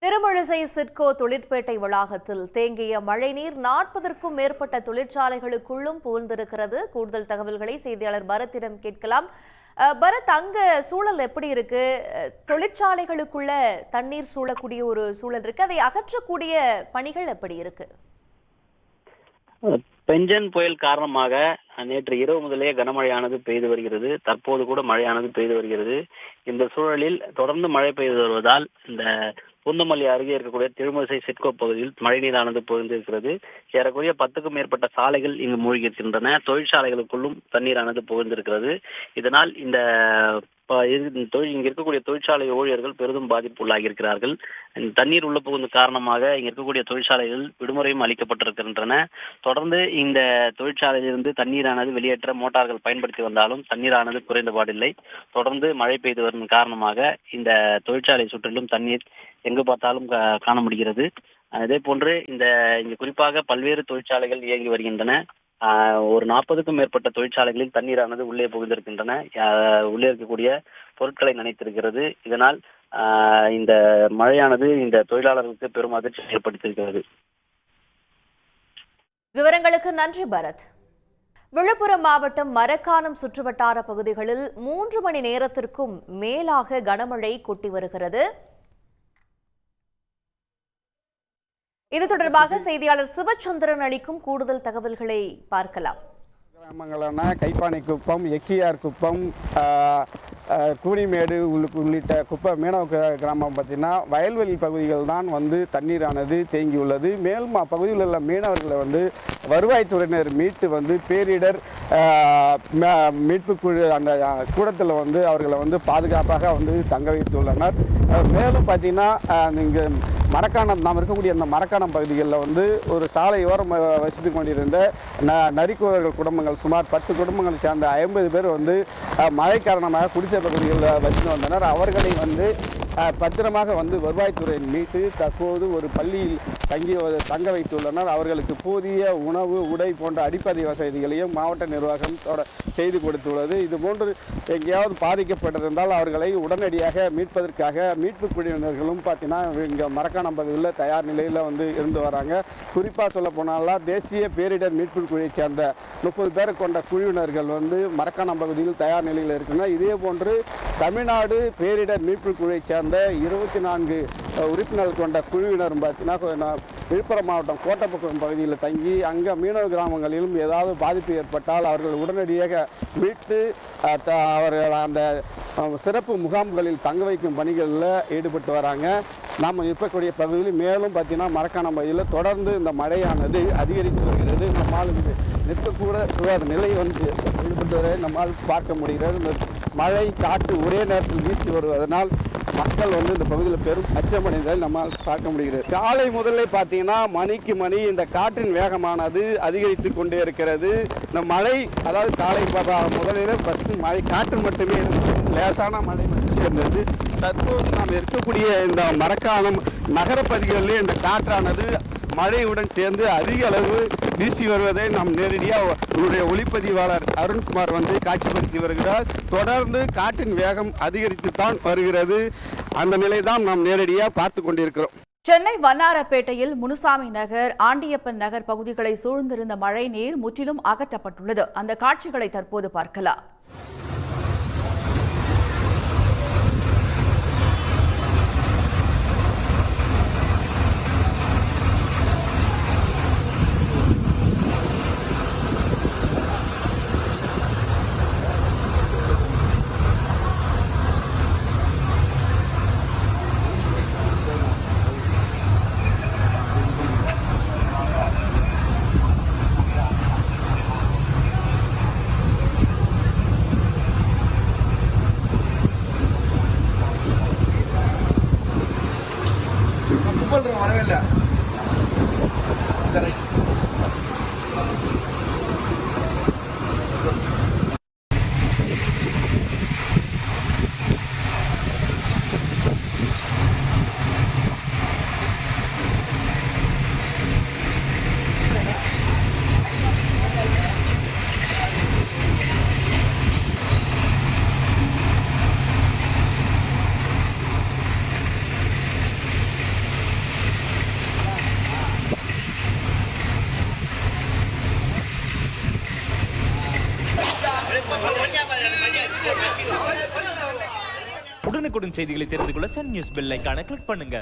திருமழிசை சிட்கோ தொழிற்பேட்டை வளாகத்தில் தேங்கிய மழைநீர் 40க்கும் மேற்பட்ட தொழிற்சாலைகளுக்குள்ளும் புகுந்திருக்கிறது. கூடுதல் தகவல்களை செய்தியாளர் பரத்திடம் கேட்கலாம். பரத், அங்க சூழல் எப்படி இருக்கு? தொழிற்சாலைகளுக்குள்ள தண்ணீர் சூழக்கூடிய ஒரு சூழல் இருக்கு, அதை அகற்றக்கூடிய பணிகள் எப்படி இருக்கு? பெஞ்சன் புயல் காரணமாக நேற்று இரவு முதலே கனமழையானது பெய்து வருகிறது. தற்போது கூட மழையானது பெய்து வருகிறது. இந்த சூழலில் தொடர்ந்து மழை பெய்து வருவதால் இந்த பூந்தமல்லி அருகே இருக்கக்கூடிய திருமழிசை சிட்கோ பகுதியில் மழைநீரானது புகுந்திருக்கிறது. ஏறக்குறைய 10க்கும் மேற்பட்ட சாலைகள் இங்கு மூழ்கி இருக்கின்றன. தொழிற்சாலைகளுக்குள்ளும் தண்ணீரானது புகுந்திருக்கிறது. இதனால் இங்க இருக்கக்கூடிய தொழிற்சாலை ஊழியர்கள் பெரிதும் பாதிப்பு உள்ளாகி இருக்கிறார்கள். தண்ணீர் உள்ள புகுந்த காரணமாக இங்க இருக்கக்கூடிய தொழிற்சாலைகள் விடுமுறையும் அளிக்கப்பட்டிருக்கின்றன. தொடர்ந்து இந்த தொழிற்சாலையிலிருந்து தண்ணீரானது வெளியேற்ற மோட்டார்கள் பயன்படுத்தி வந்தாலும் தண்ணீரானது குறைந்தபாடில்லை. தொடர்ந்து மழை பெய்து வரும் காரணமாக இந்த தொழிற்சாலை சுற்றிலும் தண்ணீர் எங்கு பார்த்தாலும் காண முடிகிறது. அதே போன்று இங்கு குறிப்பாக பல்வேறு தொழிற்சாலைகள் இயங்கி வருகின்றன. ஒரு 40க்கும் மேற்பட்ட தொழிற்சாலைகளில் தண்ணீரானது உள்ளே புகுந்திருக்கின்றன. உள்ளே இருக்கக்கூடிய பொருட்களை நனைத்திருக்கிறது. இதனால் இந்த மழையானது இந்த தொழிலாளர்களுக்கு பெரும் அதிர்ச்சி ஏற்படுத்தியிருக்கிறது. விவரங்களுக்கு நன்றி பரத். விழுப்புரம் மாவட்டம் மரக்காணம் சுற்றுவட்டார பகுதிகளில் 3 மணி நேரத்திற்கும் மேலாக கனமழை கொட்டி வருகிறது. இது தொடர்பாக செய்தியாளர் சிவச்சந்திரன் அளிக்கும் கூடுதல் தகவல்களை பார்க்கலாம். கிராமங்களான கைப்பானைக்குப்பம், எக்கியார் குப்பம், கூனிமேடு உள்ளிட்ட மீனவ கிராமம் பார்த்தீங்கன்னா வயல்வெளி பகுதிகள் தான் தண்ணீரானது தேங்கியுள்ளது. மேலும் அப்பகுதியில் உள்ள மீனவர்களை வருவாய்த்துறையினர் மீட்டு பேரிடர் மீட்பு குழு அந்த கூடத்தில் அவர்களை பாதுகாப்பாக தங்க வைத்துள்ளனர். மேலும் பார்த்தீங்கன்னா இங்கே நாம் இருக்கக்கூடிய அந்த மரக்காணம் பகுதிகளில் ஒரு சாலையோரம் வசித்து கொண்டிருந்த நரிக்குறவர்கள் குடும்பங்கள் சுமார் 10 குடும்பங்களை சேர்ந்த 50 பேர் மழை காரணமாக குடிசை பகுதிகளில் வசித்து வந்தனர். அவர்களை பத்திரமாக வருவாய்த்துறையின் மீட்டு தற்போது ஒரு பள்ளியில் தங்க வைத்துள்ளனர். அவர்களுக்கு போதிய உணவு, உடை போன்ற அடிப்படை வசதிகளையும் மாவட்ட நிர்வாகம் செய்து கொடுத்துள்ளது. இதுபோன்று எங்கேயாவது பாதிக்கப்பட்டிருந்தால் அவர்களை உடனடியாக மீட்பதற்காக மீட்பு குழுவினர்களும் பார்த்தீங்கன்னா இங்கே மரக்காணம் பகுதியில் தயார் நிலையில் இருந்து வராங்க. குறிப்பாக சொல்ல போனாலாம் தேசிய பேரிடர் மீட்பு குழுவை சேர்ந்த 30 பேரை கொண்ட குழுவினர்கள் மரக்காணம் பகுதியில் தயார் நிலையில் இருக்கின்றனர். இதே போன்று தமிழ்நாடு பேரிடர் மீட்பு குழுவை சேர்ந்த 24 உறுப்பினர்கள் கொண்ட குழுவினரும் பார்த்தீங்கன்னா விழுப்புரம் மாவட்டம் கோட்டப்பக்கம் பகுதியில் தங்கி அங்கே மீனவ கிராமங்களிலும் ஏதாவது பாதிப்பு ஏற்பட்டால் அவர்கள் உடனடியாக மீட்டு அவர்கள் அந்த சிறப்பு முகாம்களில் தங்க வைக்கும் பணிகளில் ஈடுபட்டு வராங்க. நாம் இருக்கக்கூடிய பகுதியில் மேலும் பார்த்தீங்கன்னா மரக்காணம் பகுதியில் தொடர்ந்து இந்த மழையானது அதிகரித்து வருகிறது. நம்மால் நிற்கக்கூட நிலை ஈடுபட்டு வரை நம்மால் பார்க்க முடிகிறது. இந்த மழை காற்று ஒரே நேரத்தில் வீசி வருவதனால் மக்கள் இந்த பகுதியில் பெரும் அச்சமடைந்ததை நம்மால் பார்க்க முடிகிறது. காலை முதல்ல பார்த்தீங்கன்னா மணிக்கு மணி இந்த காற்றின் வேகமானது அதிகரித்து கொண்டே இருக்கிறது. இந்த மழை அதாவது காலை முதலில் ஃபஸ்ட்டு மழை காற்று மட்டுமே லேசான மழை மட்டும் இருந்தது. தற்போது நாம் இருக்கக்கூடிய இந்த மரக்காணம் நகரப்பகுதிகளிலே இந்த காற்றானது மழையுடன் சேர்ந்து அதிக அளவு வீசி வருவதை நாம் நேரடியாக உங்களுடைய ஒளிப்பதிவாளர் அருண்குமார் காட்சிப்படுத்தி வருகிறார். தொடர்ந்து காற்றின் வேகம் அதிகரித்துத்தான் வருகிறது. அந்த நிலைதான் நாம் நேரடியாக பார்த்து கொண்டிருக்கிறோம். சென்னை வண்ணாரப்பேட்டையில் முனுசாமி நகர், ஆண்டியப்பன் நகர் பகுதிகளை சூழ்ந்திருந்த மழை நீர் முற்றிலும் அகற்றப்பட்டுள்ளது. அந்த காட்சிகளை தற்போது பார்க்கலாம். வரவே உடனுக்குடன் செய்திகளை தெரிந்து கொள்ள சன் நியூஸ் பெல் ஐகானை கிளிக் பண்ணுங்க.